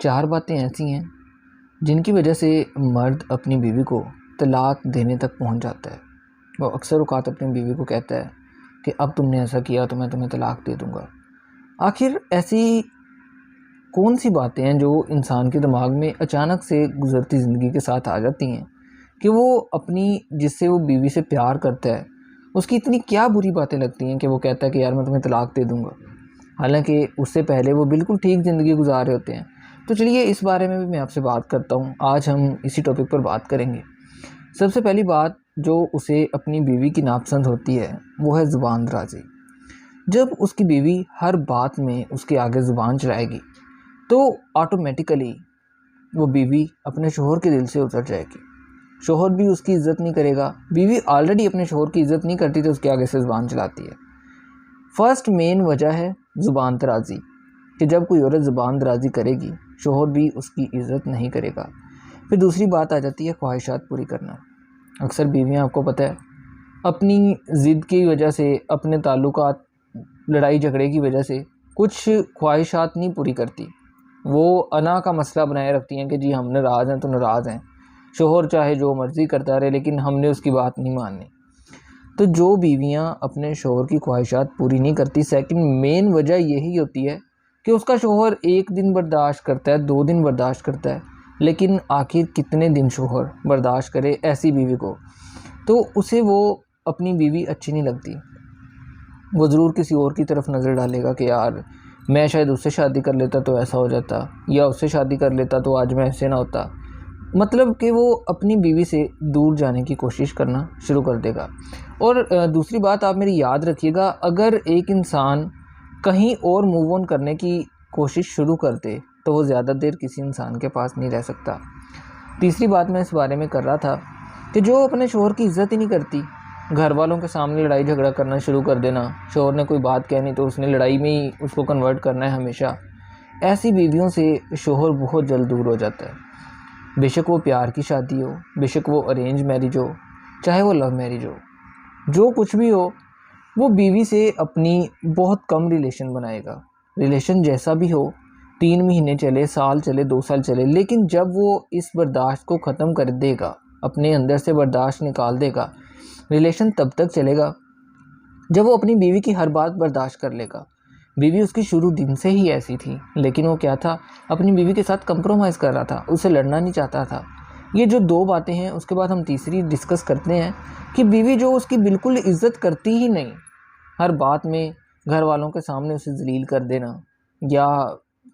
4 باتیں ایسی ہیں جن کی وجہ سے مرد اپنی بیوی کو طلاق دینے تک پہنچ جاتا ہے۔ وہ اکثر اوقات اپنی بیوی کو کہتا ہے کہ اب تم نے ایسا کیا تو میں تمہیں طلاق دے دوں گا۔ آخر ایسی کون سی باتیں ہیں جو انسان کے دماغ میں اچانک سے گزرتی زندگی کے ساتھ آ جاتی ہیں کہ وہ اپنی جس سے وہ بیوی سے پیار کرتا ہے اس کی اتنی کیا بری باتیں لگتی ہیں کہ وہ کہتا ہے کہ یار میں تمہیں طلاق دے دوں گا، حالانکہ اس سے پہلے وہ بالکل ٹھیک زندگی گزار رہے ہوتے ہیں۔ تو چلیے اس بارے میں بھی میں آپ سے بات کرتا ہوں، آج ہم اسی ٹاپک پر بات کریں گے۔ سب سے پہلی بات جو اسے اپنی بیوی کی ناپسند ہوتی ہے وہ ہے زبان درازی۔ جب اس کی بیوی ہر بات میں اس کے آگے زبان چلائے گی تو آٹومیٹیکلی وہ بیوی اپنے شوہر کے دل سے اتر جائے گی، شوہر بھی اس کی عزت نہیں کرے گا۔ بیوی آلریڈی اپنے شوہر کی عزت نہیں کرتی تو اس کے آگے سے زبان چلاتی ہے۔ فرسٹ مین وجہ ہے زبان درازی، کہ جب کوئی عورت زبان درازی کرے گی شوہر بھی اس کی عزت نہیں کرے گا۔ پھر دوسری بات آ جاتی ہے خواہشات پوری کرنا۔ اکثر بیویاں آپ کو پتہ ہے اپنی ضد کی وجہ سے، اپنے تعلقات لڑائی جھگڑے کی وجہ سے کچھ خواہشات نہیں پوری کرتی، وہ انا کا مسئلہ بنائے رکھتی ہیں کہ جی ہم ناراض ہیں تو ناراض ہیں، شوہر چاہے جو مرضی کرتا رہے لیکن ہم نے اس کی بات نہیں ماننی۔ تو جو بیویاں اپنے شوہر کی خواہشات پوری نہیں کرتی، سیکنڈ مین وجہ یہی ہوتی ہے کہ اس کا شوہر 1 دن برداشت کرتا ہے، 2 دن برداشت کرتا ہے، لیکن آخر کتنے دن شوہر برداشت کرے ایسی بیوی کو؟ تو اسے وہ اپنی بیوی اچھی نہیں لگتی، وہ ضرور کسی اور کی طرف نظر ڈالے گا کہ یار میں شاید اس سے شادی کر لیتا تو ایسا ہو جاتا، یا اس سے شادی کر لیتا تو آج میں ایسے نہ ہوتا۔ مطلب کہ وہ اپنی بیوی سے دور جانے کی کوشش کرنا شروع کر دے گا۔ اور دوسری بات آپ میری یاد رکھیے گا، اگر ایک انسان کہیں اور موو آن کرنے کی کوشش شروع کر دے تو وہ زیادہ دیر کسی انسان کے پاس نہیں رہ سکتا۔ تیسری بات میں اس بارے میں کر رہا تھا کہ جو اپنے شوہر کی عزت ہی نہیں کرتی، گھر والوں کے سامنے لڑائی جھگڑا کرنا شروع کر دینا، شوہر نے کوئی بات کہنی تو اس نے لڑائی میں ہی اس کو کنورٹ کرنا ہے ہمیشہ، ایسی بیویوں سے شوہر بہت جلد دور ہو جاتا ہے۔ بے شک وہ پیار کی شادی ہو، بے شک وہ ارینج میرج ہو، چاہے وہ لو میرج ہو، جو کچھ بھی ہو، وہ بیوی سے اپنی بہت کم ریلیشن بنائے گا۔ ریلیشن جیسا بھی ہو، 3 مہینے چلے، سال چلے، 2 سال چلے، لیکن جب وہ اس برداشت کو ختم کر دے گا، اپنے اندر سے برداشت نکال دے گا، ریلیشن تب تک چلے گا جب وہ اپنی بیوی کی ہر بات برداشت کر لے گا۔ بیوی اس کی شروع دن سے ہی ایسی تھی، لیکن وہ کیا تھا، اپنی بیوی کے ساتھ کمپرومائز کر رہا تھا، اسے لڑنا نہیں چاہتا تھا۔ یہ جو 2 باتیں ہیں، اس کے بعد ہم تیسری ڈسکس کرتے ہیں کہ بیوی جو اس کی بالکل عزت کرتی ہی نہیں، ہر بات میں گھر والوں کے سامنے اسے ذلیل کر دینا یا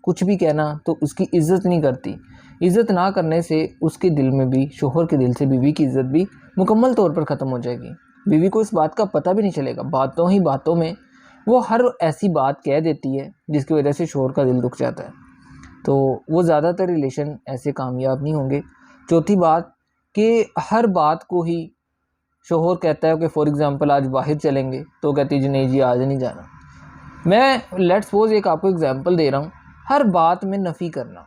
کچھ بھی کہنا تو اس کی عزت نہیں کرتی۔ عزت نہ کرنے سے اس کے دل میں بھی، شوہر کے دل سے بیوی کی عزت بھی مکمل طور پر ختم ہو جائے گی۔ بیوی کو اس بات کا پتہ بھی نہیں چلے گا، باتوں ہی باتوں میں وہ ہر ایسی بات کہہ دیتی ہے جس کی وجہ سے شوہر کا دل دکھ جاتا ہے، تو وہ زیادہ تر ریلیشن ایسے کامیاب نہیں ہوں گے۔ چوتھی بات کہ ہر بات کو ہی شوہر کہتا ہے کہ فار ایگزامپل آج باہر چلیں گے تو کہتی جی نہیں جی آج نہیں جانا۔ میں لیٹ سپوز ایک آپ کو ایگزامپل دے رہا ہوں، ہر بات میں نفی کرنا،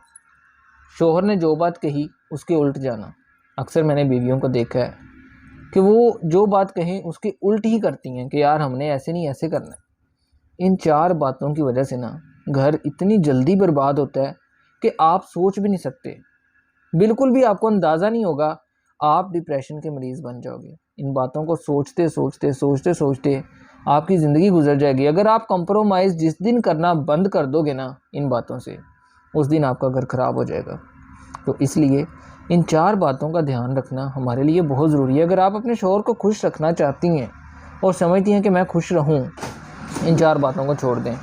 شوہر نے جو بات کہی اس کے الٹ جانا۔ اکثر میں نے بیویوں کو دیکھا ہے کہ وہ جو بات کہیں اس کے الٹ ہی کرتی ہیں کہ یار ہم نے ایسے نہیں ایسے کرنا ہے۔ ان 4 باتوں کی وجہ سے نا گھر اتنی جلدی برباد ہوتا ہے کہ آپ سوچ بھی نہیں سکتے، بالکل بھی آپ کو اندازہ نہیں ہوگا، آپ ڈپریشن کے مریض بن جاؤ گے۔ ان باتوں کو سوچتے سوچتے سوچتے سوچتے آپ کی زندگی گزر جائے گی۔ اگر آپ کمپرومائز جس دن کرنا بند کر دو گے نا ان باتوں سے، اس دن آپ کا گھر خراب ہو جائے گا۔ تو اس لیے ان 4 باتوں کا دھیان رکھنا ہمارے لیے بہت ضروری ہے۔ اگر آپ اپنے شوہر کو خوش رکھنا چاہتی ہیں اور سمجھتی ہیں کہ میں خوش رہوں، ان 4 باتوں کو چھوڑ دیں۔